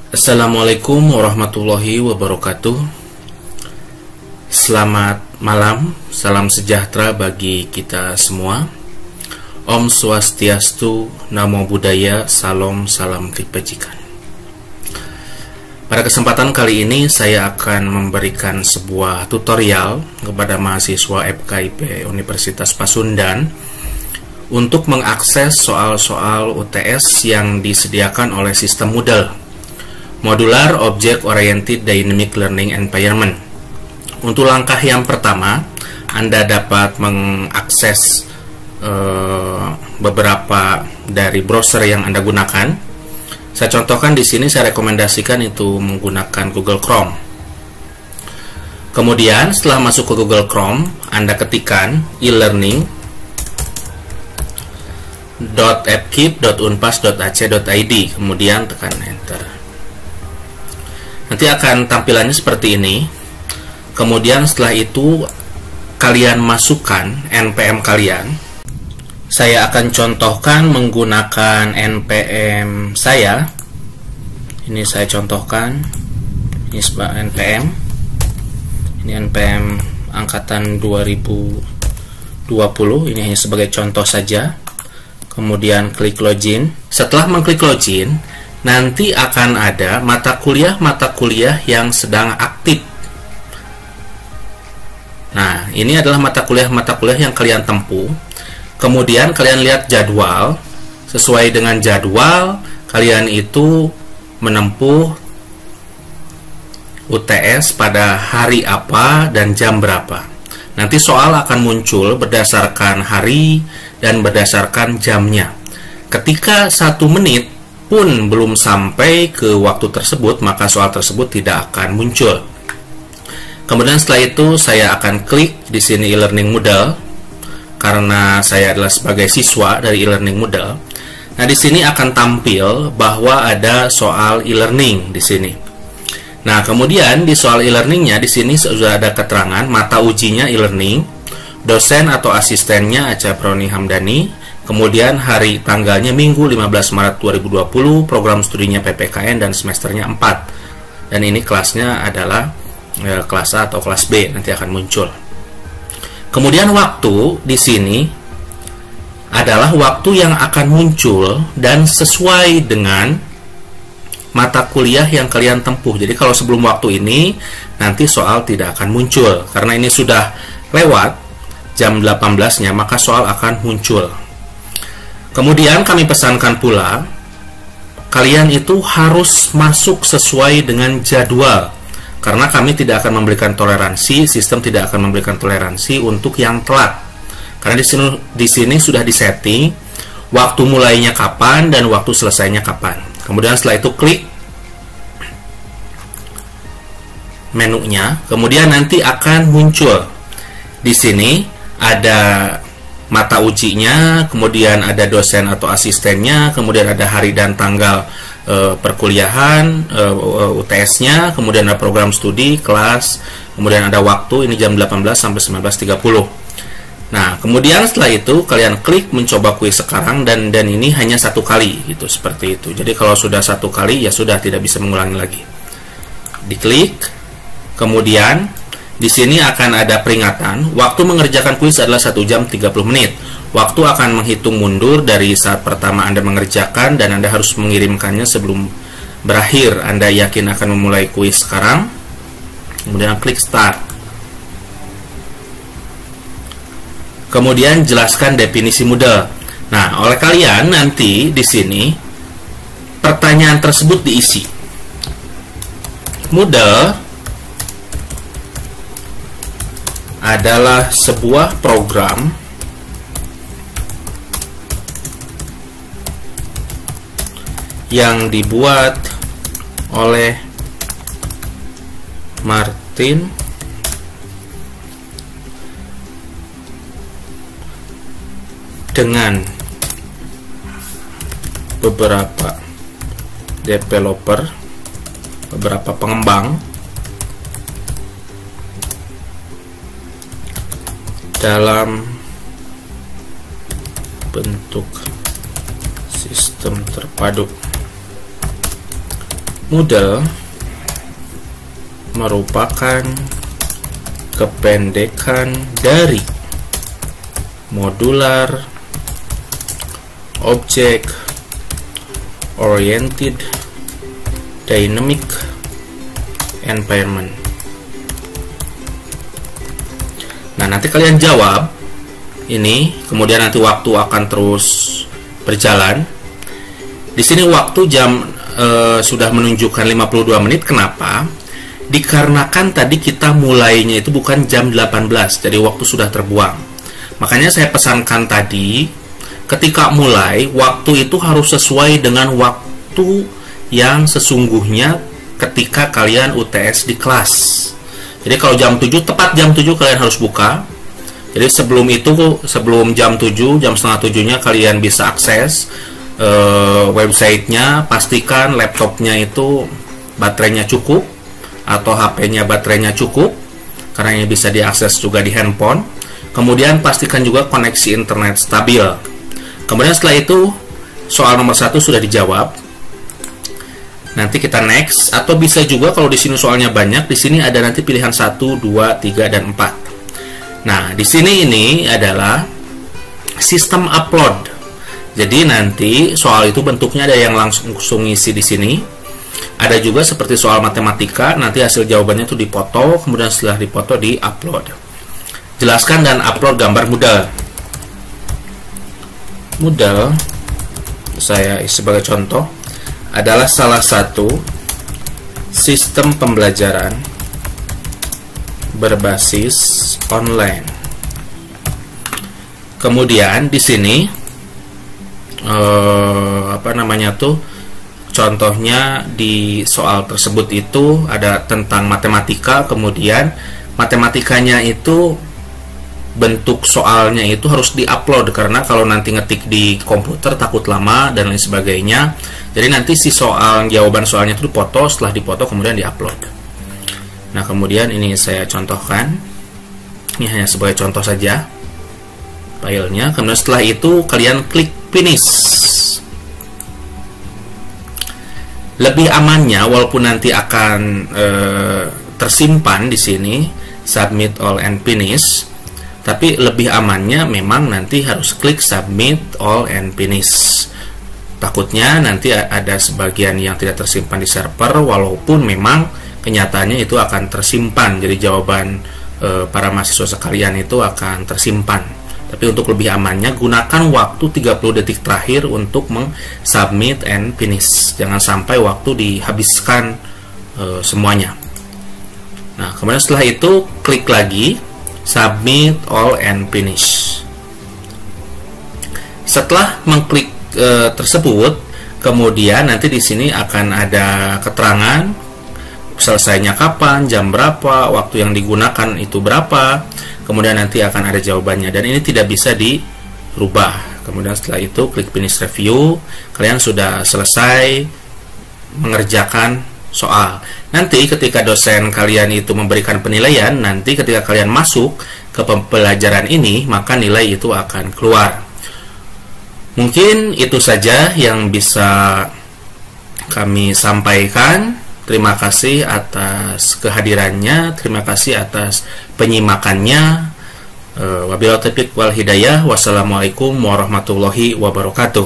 Assalamualaikum warahmatullahi wabarakatuh. Selamat malam, salam sejahtera bagi kita semua. Om Swastiastu, Namo Buddhaya, Salam, salam kebajikan. Pada kesempatan kali ini saya akan memberikan sebuah tutorial kepada mahasiswa FKIP Universitas Pasundan untuk mengakses soal-soal UTS yang disediakan oleh sistem Moodle, Modular Object Oriented Dynamic Learning Environment. Untuk langkah yang pertama, Anda dapat mengakses beberapa dari browser yang Anda gunakan. Saya contohkan di sini, saya rekomendasikan itu menggunakan Google Chrome. Kemudian setelah masuk ke Google Chrome, Anda ketikkan e-learning.fkip.unpas.ac.id, kemudian tekan enter. Nanti akan tampilannya seperti ini. Kemudian setelah itu kalian masukkan NPM kalian. Saya akan contohkan menggunakan NPM saya. Ini saya contohkan. Ini sebuah NPM. Ini NPM angkatan 2020. Ini hanya sebagai contoh saja. Kemudian klik login. Setelah mengklik login, nanti akan ada mata kuliah yang sedang aktif. Nah, ini adalah mata kuliah yang kalian tempuh. Kemudian kalian lihat jadwal. Sesuai dengan jadwal, kalian itu menempuh UTS pada hari apa dan jam berapa. Nanti soal akan muncul berdasarkan hari dan berdasarkan jamnya. Ketika 1 menit pun belum sampai ke waktu tersebut, maka soal tersebut tidak akan muncul. Kemudian setelah itu saya akan klik di sini e-learning Moodle, karena saya adalah sebagai siswa dari e-learning Moodle. Nah, di sini akan tampil bahwa ada soal e-learning di sini. Nah, kemudian di soal e-learningnya di sini sudah ada keterangan mata ujinya e-learning, dosen atau asistennya Acha Proni Hamdani. Kemudian hari tanggalnya Minggu 15 Maret 2020, program studinya PPKN dan semesternya 4. Dan ini kelasnya adalah kelas A atau kelas B, nanti akan muncul. Kemudian waktu di sini adalah waktu yang akan muncul dan sesuai dengan mata kuliah yang kalian tempuh. Jadi kalau sebelum waktu ini, nanti soal tidak akan muncul. Karena ini sudah lewat jam 18-nya, maka soal akan muncul. Kemudian kami pesankan pula, kalian itu harus masuk sesuai dengan jadwal. Karena kami tidak akan memberikan toleransi, sistem tidak akan memberikan toleransi untuk yang telat. Karena di sini sudah disetting waktu mulainya kapan dan waktu selesainya kapan. Kemudian setelah itu klik menunya, kemudian nanti akan muncul di sini ada mata ujinya, kemudian ada dosen atau asistennya, kemudian ada hari dan tanggal perkuliahan, UTS-nya, kemudian ada program studi, kelas, kemudian ada waktu, ini jam 18 sampai 19.30. Nah, kemudian setelah itu kalian klik mencoba kuis sekarang, dan ini hanya 1 kali gitu, seperti itu. Jadi kalau sudah 1 kali ya sudah, tidak bisa mengulangi lagi. Diklik, kemudian di sini akan ada peringatan, waktu mengerjakan kuis adalah 1 jam 30 menit. Waktu akan menghitung mundur dari saat pertama Anda mengerjakan, dan Anda harus mengirimkannya sebelum berakhir. Anda yakin akan memulai kuis sekarang? Kemudian klik start. Kemudian jelaskan definisi Moodle. Nah, oleh kalian nanti di sini pertanyaan tersebut diisi. Moodle adalah sebuah program yang dibuat oleh Martin dengan beberapa developer, beberapa pengembang dalam bentuk sistem terpadu Moodle merupakan kependekan dari Modular Object Oriented Dynamic Environment. Nah, nanti kalian jawab ini, kemudian nanti waktu akan terus berjalan. Di sini waktu jam sudah menunjukkan 52 menit. Kenapa? Dikarenakan tadi kita mulainya itu bukan jam 18, jadi waktu sudah terbuang. Makanya saya pesankan tadi, ketika mulai, waktu itu harus sesuai dengan waktu yang sesungguhnya ketika kalian UTS di kelas. Jadi kalau jam 7, tepat jam 7 kalian harus buka. Jadi sebelum itu, sebelum jam 7, jam setengah 7-nya kalian bisa akses websitenya. Pastikan laptopnya itu baterainya cukup atau HP-nya baterainya cukup, karena ini bisa diakses juga di handphone. Kemudian pastikan juga koneksi internet stabil. Kemudian setelah itu soal nomor 1 sudah dijawab. Nanti kita next, atau bisa juga kalau di sini soalnya banyak, di sini ada nanti pilihan 1, 2, 3 dan 4. Nah, di sini ini adalah sistem upload. Jadi nanti soal itu bentuknya ada yang langsung ngisi di sini. Ada juga seperti soal matematika, nanti hasil jawabannya itu dipoto, kemudian setelah dipoto di-upload. Jelaskan dan upload gambar Moodle. Moodle, saya sebagai contoh, adalah salah satu sistem pembelajaran berbasis online. Kemudian di sini contohnya di soal tersebut itu ada tentang matematika, kemudian matematikanya itu bentuk soalnya itu harus diupload, karena kalau nanti ngetik di komputer takut lama dan lain sebagainya. Jadi nanti si jawaban soalnya itu dipoto, setelah dipoto kemudian diupload. Nah, kemudian ini saya contohkan, ini hanya sebagai contoh saja filenya. Kemudian setelah itu kalian klik finish. Lebih amannya, walaupun nanti akan tersimpan di sini submit all and finish, tapi lebih amannya memang nanti harus klik submit all and finish. Takutnya nanti ada sebagian yang tidak tersimpan di server, walaupun memang kenyataannya itu akan tersimpan. Jadi jawaban para mahasiswa sekalian itu akan tersimpan. Tapi untuk lebih amannya, gunakan waktu 30 detik terakhir untuk submit and finish. Jangan sampai waktu dihabiskan semuanya. Nah, kemudian setelah itu klik lagi submit all and finish. Setelah mengklik tersebut, kemudian nanti di sini akan ada keterangan selesainya kapan, jam berapa, waktu yang digunakan itu berapa. Kemudian nanti akan ada jawabannya, dan ini tidak bisa dirubah. Kemudian setelah itu klik finish review. Kalian sudah selesai mengerjakan soal. Nanti ketika dosen kalian itu memberikan penilaian, nanti ketika kalian masuk ke pembelajaran ini, maka nilai itu akan keluar. Mungkin itu saja yang bisa kami sampaikan. Terima kasih atas kehadirannya, terima kasih atas penyimakannya. Wabillahi taufiq wal hidayah. Wassalamualaikum warahmatullahi wabarakatuh.